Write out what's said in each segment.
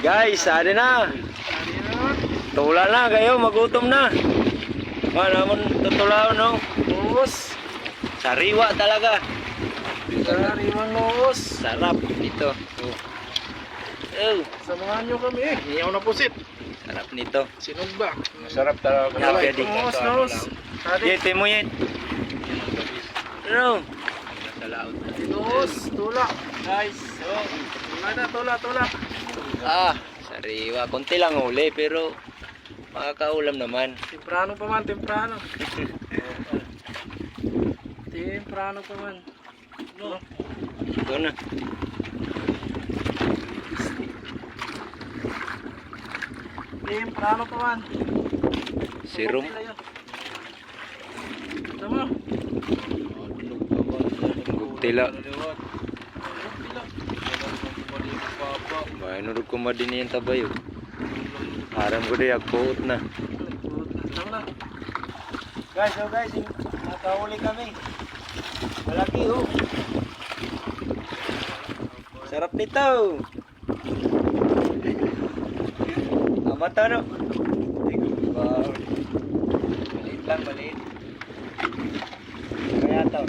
Guys, ada na. Tula na kayo, magutom na. Naman tutulaw no. Nuos. Sariwa talaga. Sariwang nuos. Sarap dito. Samahan nyo kami eh. Iyaw na pusit. Sarap nito. Sinog ba? Masarap talaga. Grabe, di. Nuos. Dito mo yan. Ano? Nuos. Tula. Guys. Tula. Sariwa. Konti lang uli pero makakaulam naman. Temprano pa man. Temprano pa man. No. Ito na. Temprano pa man. Serum. Tama. Tila. Mainurog ko madini yung tabayo. Haram ko di agpuot na. Guys, nakahuli kami. Malaki Sarap nito. Mata no. Maliit. Kaya to.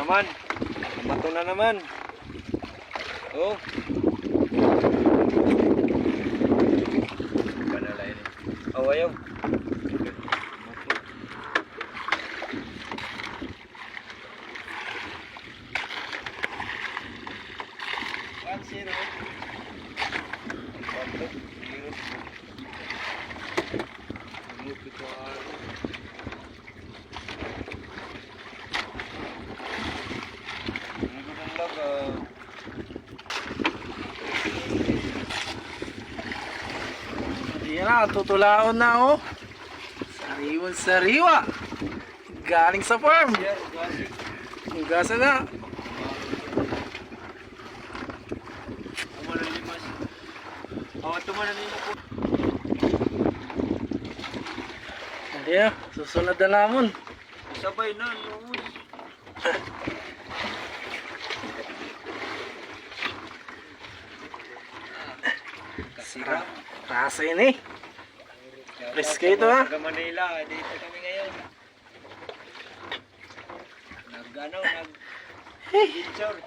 Naman. Mato na naman. Oh. Banala ini. Oh, ayaw. Yan na, tutulaon na oh. Sariwa. Galing sa farm. Hugasan na. Hindi na, susunod na namon. Sabay na, Sira. Rasa ini. Risky ito ha. Taga Manila, dito kami ngayon. Nag-adventure.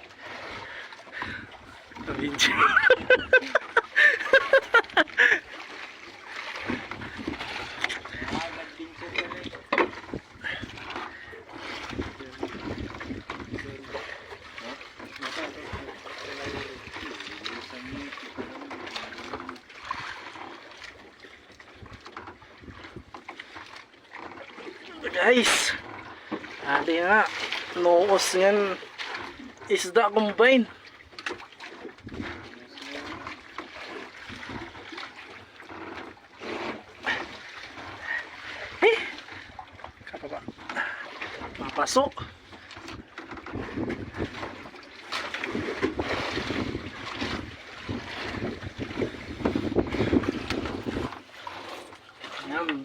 Guys, adi nga, nuos yan, isda combine. Kapapa, mapasok. Yan,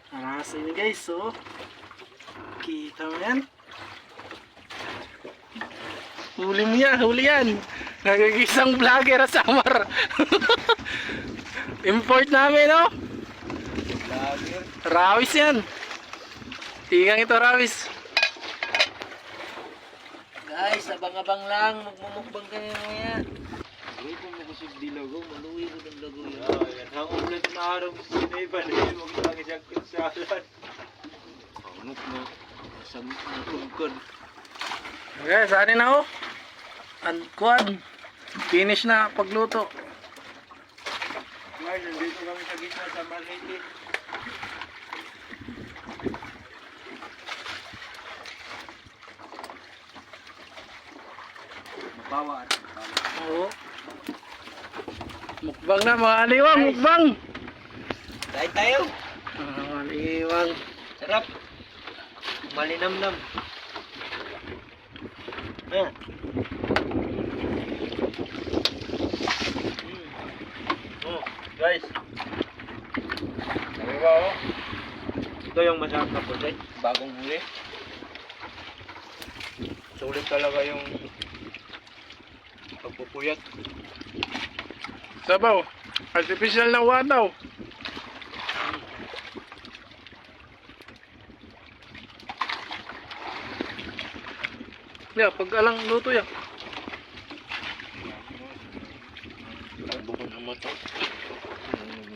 arasa ini guys, so. Kita mo yan. Huli yan. Nagagisang vlogger sa Samar. Import namin, no? Rawis yan. Tigang ito, rawis. Guys, abang-abang lang. Magmumukbang kayo mamaya. Uy, kung magusog dilaw ko, maluwi ko ng lago yun. Yan, hangong lang na araw ko sa sinaiban. Magpapagin siya kung salan. Hangok na. Samit na tungkod. Okay, saan na oh. Kuan. Finish na pagluto. Guys, nandito kami sa gitna sa Malete. Mabawa. Oo. Mukbang na mga aliwang, mukbang. Kain tayo. Aliwang. Sarap. Malinamnam. Oh, guys. Sabi ba oh? Ito yung masarap na puti. Bagong huli. Sulit talaga yung pagpupuyat. Sabaw. Artificial na wataw. Ya, pag alang luto yan. Takbo ko na mata.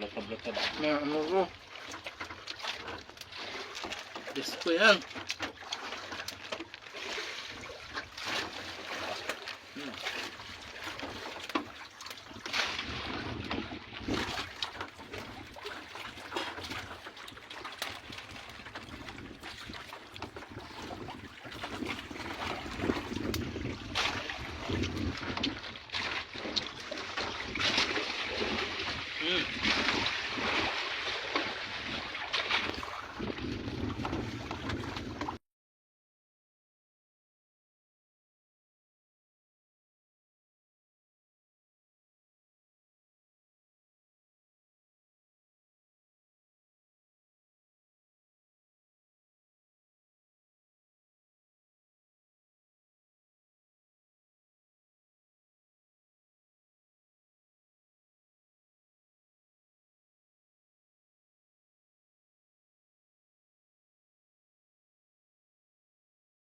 Lakab-lakab. Na ano ko. Yes ko yan.